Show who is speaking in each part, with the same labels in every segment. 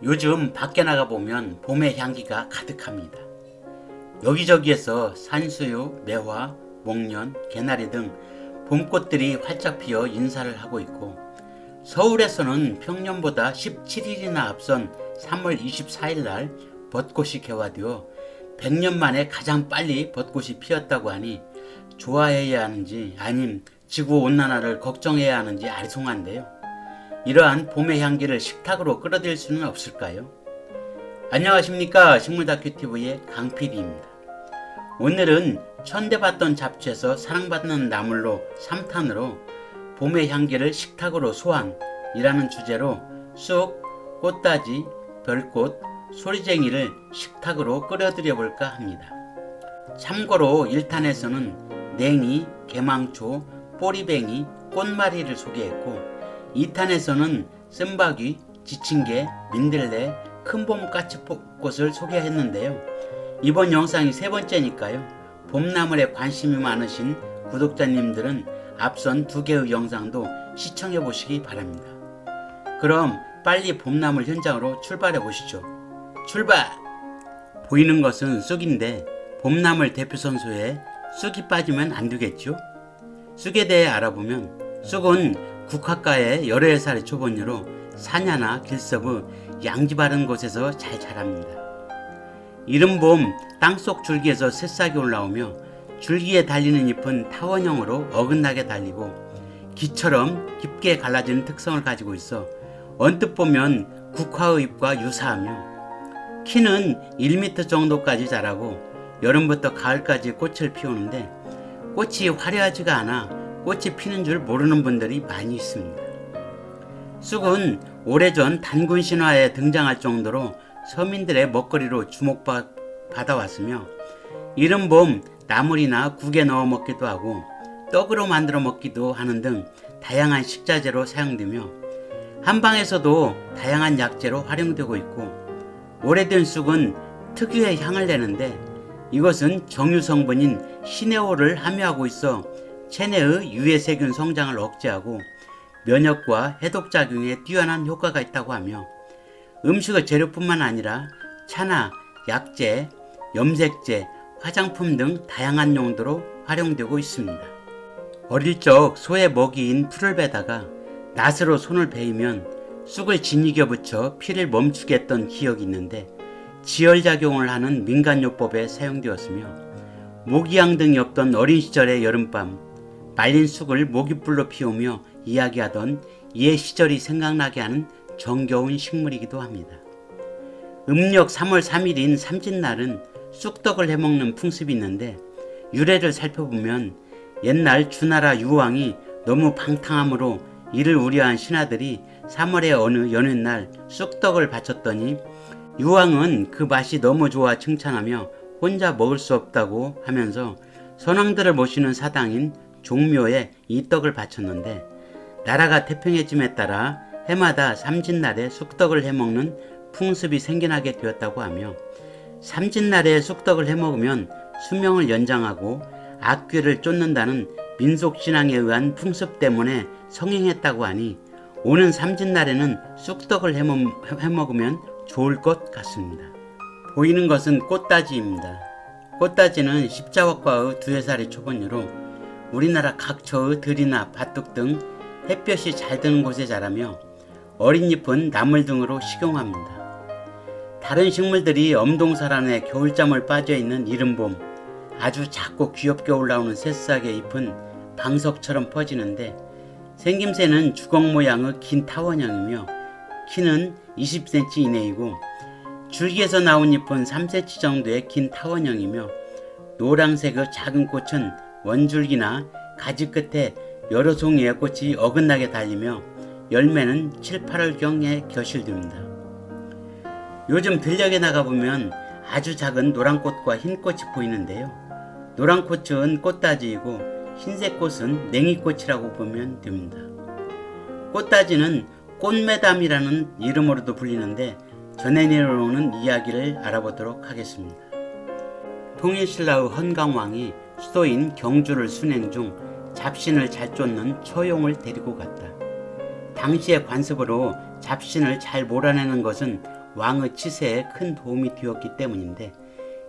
Speaker 1: 요즘 밖에 나가보면 봄의 향기가 가득합니다. 여기저기에서 산수유, 매화, 목련, 개나리 등 봄꽃들이 활짝 피어 인사를 하고 있고, 서울에서는 평년보다 17일이나 앞선 3월 24일 날 벚꽃이 개화되어 100년 만에 가장 빨리 벚꽃이 피었다고 하니 좋아해야 하는지 아님 지구온난화를 걱정해야 하는지 아리송한데요. 이러한 봄의 향기를 식탁으로 끌어들일 수는 없을까요? 안녕하십니까, 식물다큐TV의 강PD입니다. 오늘은 천대받던 잡초에서 사랑받는 나물로 3탄으로 봄의 향기를 식탁으로 소환이라는 주제로 쑥, 꽃다지, 별꽃, 소리쟁이를 식탁으로 끌어들여 볼까 합니다. 참고로 1탄에서는 냉이, 개망초, 꼬리뱅이, 꽃마리를 소개했고, 2탄에서는 쓴바귀, 지친개, 민들레, 큰봄 까치꽃을 소개했는데요. 이번 영상이 세 번째니까요. 봄나물에 관심이 많으신 구독자님들은 앞선 두 개의 영상도 시청해 보시기 바랍니다. 그럼 빨리 봄나물 현장으로 출발해 보시죠. 출발! 보이는 것은 쑥인데 봄나물 대표 선수에 쑥이 빠지면 안 되겠죠? 쑥에 대해 알아보면 쑥은 국화가의 18살의 초본류로 사냐나 길섭의 양지 바른 곳에서 잘 자랍니다. 이른 봄 땅속 줄기에서 새싹이 올라오며 줄기에 달리는 잎은 타원형으로 어긋나게 달리고 기처럼 깊게 갈라지는 특성을 가지고 있어 언뜻 보면 국화의 잎과 유사하며 키는 1m 정도까지 자라고 여름부터 가을까지 꽃을 피우는데 꽃이 화려하지가 않아 꽃이 피는 줄 모르는 분들이 많이 있습니다. 쑥은 오래전 단군 신화에 등장할 정도로 서민들의 먹거리로 주목받아왔으며 이른 봄 나물이나 국에 넣어 먹기도 하고 떡으로 만들어 먹기도 하는 등 다양한 식자재로 사용되며 한방에서도 다양한 약재로 활용되고 있고, 오래된 쑥은 특유의 향을 내는데 이것은 정유 성분인 시네올을 함유하고 있어 체내의 유해세균 성장을 억제하고 면역과 해독작용에 뛰어난 효과가 있다고 하며 음식의 재료뿐만 아니라 차나 약재, 염색제, 화장품 등 다양한 용도로 활용되고 있습니다. 어릴 적 소의 먹이인 풀을 베다가 낫으로 손을 베이면 쑥을 진이겨 붙여 피를 멈추게 했던 기억이 있는데 지혈작용을 하는 민간요법에 사용되었으며 모기향 등이 없던 어린 시절의 여름밤 말린 쑥을 모깃불로 피우며 이야기하던 옛 시절이 생각나게 하는 정겨운 식물이기도 합니다. 음력 3월 3일인 삼진날은 쑥떡을 해먹는 풍습이 있는데 유래를 살펴보면 옛날 주나라 유왕이 너무 방탕함으로 이를 우려한 신하들이 3월의 어느 연휴날 쑥떡을 바쳤더니 유왕은 그 맛이 너무 좋아 칭찬하며 혼자 먹을 수 없다고 하면서 선왕들을 모시는 사당인 종묘에 이 떡을 바쳤는데 나라가 태평해짐에 따라 해마다 삼진날에 쑥떡을 해먹는 풍습이 생겨나게 되었다고 하며 삼진날에 쑥떡을 해먹으면 수명을 연장하고 악귀를 쫓는다는 민속신앙에 의한 풍습 때문에 성행했다고 하니 오는 삼진날에는 쑥떡을 해먹으면 좋을 것 같습니다. 보이는 것은 꽃다지입니다. 꽃다지는 십자화과의 두세 살의 초본류로 우리나라 각처의 들이나 밭둑 등 햇볕이 잘 드는 곳에 자라며 어린 잎은 나물 등으로 식용합니다. 다른 식물들이 엄동설 안에 겨울잠을 빠져있는 이른 봄 아주 작고 귀엽게 올라오는 새싹의 잎은 방석처럼 퍼지는데 생김새는 주걱 모양의 긴 타원형이며 키는 20cm 이내이고 줄기에서 나온 잎은 3cm 정도의 긴 타원형이며 노란색의 작은 꽃은 원줄기나 가지 끝에 여러 송이의 꽃이 어긋나게 달리며 열매는 7, 8월경에 겨실됩니다. 요즘 들녘에 나가보면 아주 작은 노란꽃과 흰꽃이 보이는데요. 노란꽃은 꽃다지이고 흰색꽃은 냉이꽃이라고 보면 됩니다. 꽃다지는 꽃매담이라는 이름으로도 불리는데 전해 내려오는 이야기를 알아보도록 하겠습니다. 통일신라의 헌강왕이 수도인 경주를 순행 중 잡신을 잘 쫓는 처용을 데리고 갔다. 당시의 관습으로 잡신을 잘 몰아내는 것은 왕의 치세에 큰 도움이 되었기 때문인데,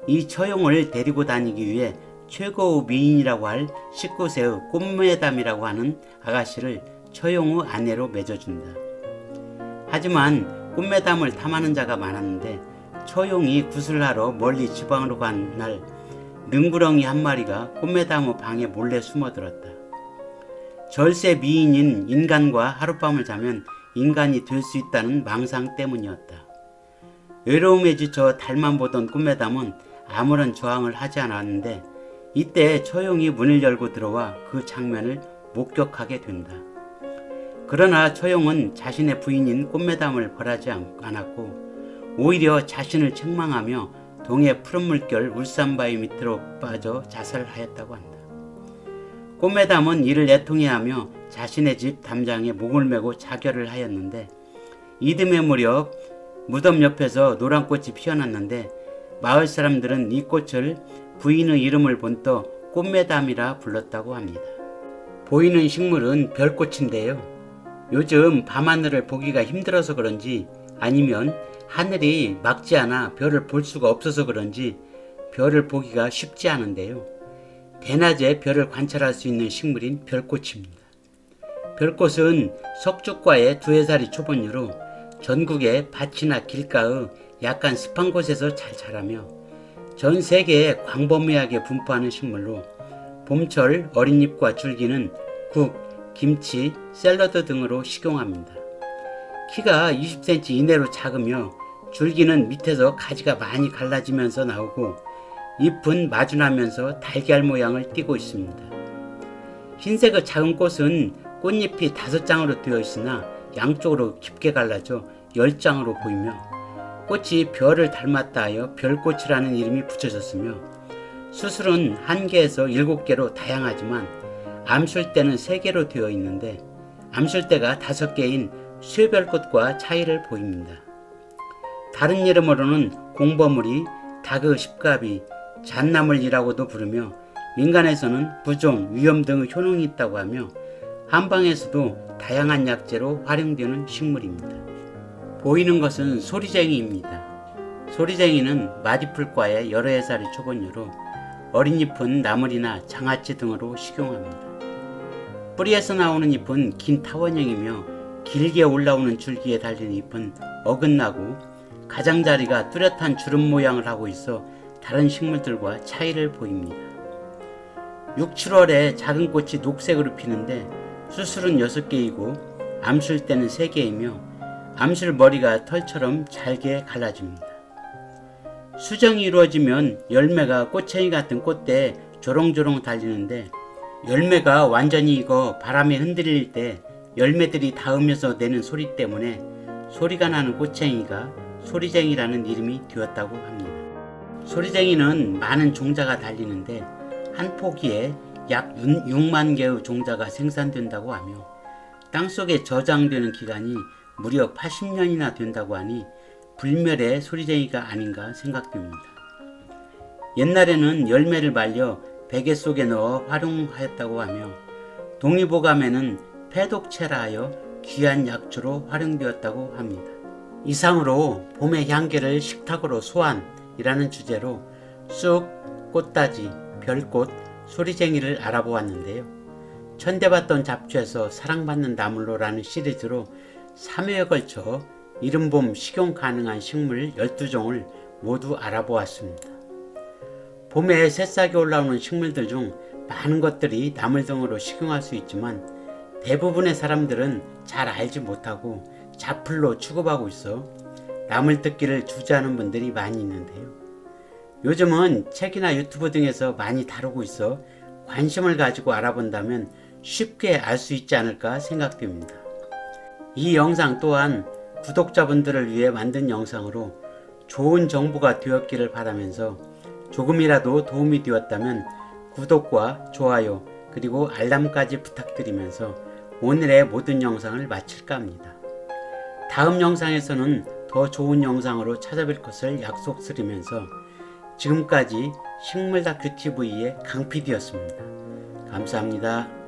Speaker 1: 이 처용을 데리고 다니기 위해 최고의 미인이라고 할 19세의 꽃매담이라고 하는 아가씨를 처용의 아내로 맺어준다. 하지만 꽃매담을 탐하는 자가 많았는데, 처용이 구슬하러 멀리 지방으로 간 날 능구렁이 한 마리가 꽃매담의 방에 몰래 숨어들었다. 절세 미인인 인간과 하룻밤을 자면 인간이 될 수 있다는 망상 때문이었다. 외로움에 지쳐 달만 보던 꽃매담은 아무런 저항을 하지 않았는데, 이때 처용이 문을 열고 들어와 그 장면을 목격하게 된다. 그러나 처용은 자신의 부인인 꽃매담을 벌하지 않았고 오히려 자신을 책망하며 동해 푸른 물결 울산바위 밑으로 빠져 자살하였다고 한다. 꽃매담은 이를 애통해하며 자신의 집 담장에 목을 메고 자결을 하였는데, 이듬해 무렵 무덤 옆에서 노란 꽃이 피어났는데 마을 사람들은 이 꽃을 부인의 이름을 본떠 꽃매담이라 불렀다고 합니다. 보이는 식물은 별꽃인데요. 요즘 밤하늘을 보기가 힘들어서 그런지, 아니면 하늘이 맑지 않아 별을 볼 수가 없어서 그런지 별을 보기가 쉽지 않은데요. 대낮에 별을 관찰할 수 있는 식물인 별꽃입니다. 별꽃은 석축과의 두세 살이 초본류로 전국의 밭이나 길가의 약간 습한 곳에서 잘 자라며 전 세계에 광범위하게 분포하는 식물로, 봄철 어린 잎과 줄기는 국, 김치, 샐러드 등으로 식용합니다. 키가 20cm 이내로 작으며 줄기는 밑에서 가지가 많이 갈라지면서 나오고 잎은 마주나면서 달걀 모양을 띠고 있습니다. 흰색의 작은 꽃은 꽃잎이 5장으로 되어 있으나 양쪽으로 깊게 갈라져 10장으로 보이며, 꽃이 별을 닮았다 하여 별꽃이라는 이름이 붙여졌으며, 수술은 1개에서 7개로 다양하지만 암술대는 3개로 되어 있는데 암술대가 5개인 쇠별꽃과 차이를 보입니다. 다른 이름으로는 공버무리, 닭의 십가비, 잣나물이라고도 부르며 민간에서는 부종, 위염 등의 효능이 있다고 하며 한방에서도 다양한 약재로 활용되는 식물입니다. 보이는 것은 소리쟁이입니다. 소리쟁이는 마디풀과의 여러 해살이 초본류로 어린 잎은 나물이나 장아찌 등으로 식용합니다. 뿌리에서 나오는 잎은 긴 타원형이며 길게 올라오는 줄기에 달린 잎은 어긋나고 가장자리가 뚜렷한 주름 모양을 하고 있어 다른 식물들과 차이를 보입니다. 6, 7월에 작은 꽃이 녹색으로 피는데 수술은 6개이고 암술대는 3개이며 암술 머리가 털처럼 잘게 갈라집니다. 수정이 이루어지면 열매가 꼬챙이 같은 꽃대에 조롱조롱 달리는데, 열매가 완전히 익어 바람에 흔들릴 때 열매들이 닿으면서 내는 소리 때문에 소리가 나는 꼬챙이가 소리쟁이라는 이름이 되었다고 합니다. 소리쟁이는 많은 종자가 달리는데 한 포기에 약 6만 개의 종자가 생산된다고 하며 땅속에 저장되는 기간이 무려 80년이나 된다고 하니 불멸의 소리쟁이가 아닌가 생각됩니다. 옛날에는 열매를 말려 베개 속에 넣어 활용하였다고 하며 동의보감에는 폐독체라 하여 귀한 약초로 활용되었다고 합니다. 이상으로 봄의 향기를 식탁으로 소환이라는 주제로 쑥, 꽃다지, 별꽃, 소리쟁이를 알아보았는데요. 천대받던 잡초에서 사랑받는 나물로라는 시리즈로 3회에 걸쳐 이른봄 식용 가능한 식물 12종을 모두 알아보았습니다. 봄에 새싹이 올라오는 식물들 중 많은 것들이 나물 등으로 식용할 수 있지만 대부분의 사람들은 잘 알지 못하고 자풀로 취급하고 있어 나물 뜯기를 주저하는 분들이 많이 있는데요. 요즘은 책이나 유튜브 등에서 많이 다루고 있어 관심을 가지고 알아본다면 쉽게 알 수 있지 않을까 생각됩니다. 이 영상 또한 구독자분들을 위해 만든 영상으로 좋은 정보가 되었기를 바라면서 조금이라도 도움이 되었다면 구독과 좋아요 그리고 알람까지 부탁드리면서 오늘의 모든 영상을 마칠까 합니다. 다음 영상에서는 더 좋은 영상으로 찾아뵐 것을 약속드리면서 지금까지 식물다큐TV의 강PD였습니다. 감사합니다.